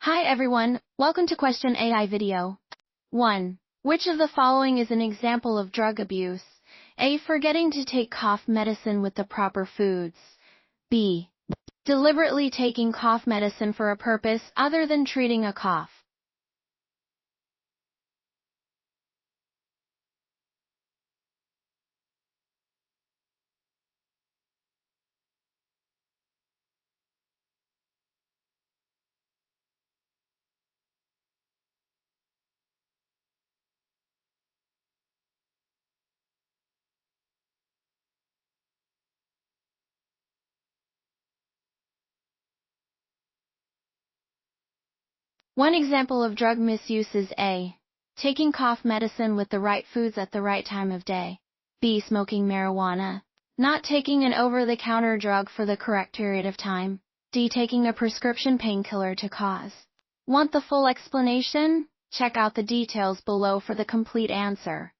Hi everyone, welcome to Question AI video. 1. Which of the following is an example of drug abuse? A. Forgetting to take cough medicine with the proper foods. B. Deliberately taking cough medicine for a purpose other than treating a cough. One example of drug misuse is A. Taking cough medicine with the right foods at the right time of day. B. Smoking marijuana. Not taking an over-the-counter drug for the correct period of time. D. Taking a prescription painkiller to cause. Want the full explanation? Check out the details below for the complete answer.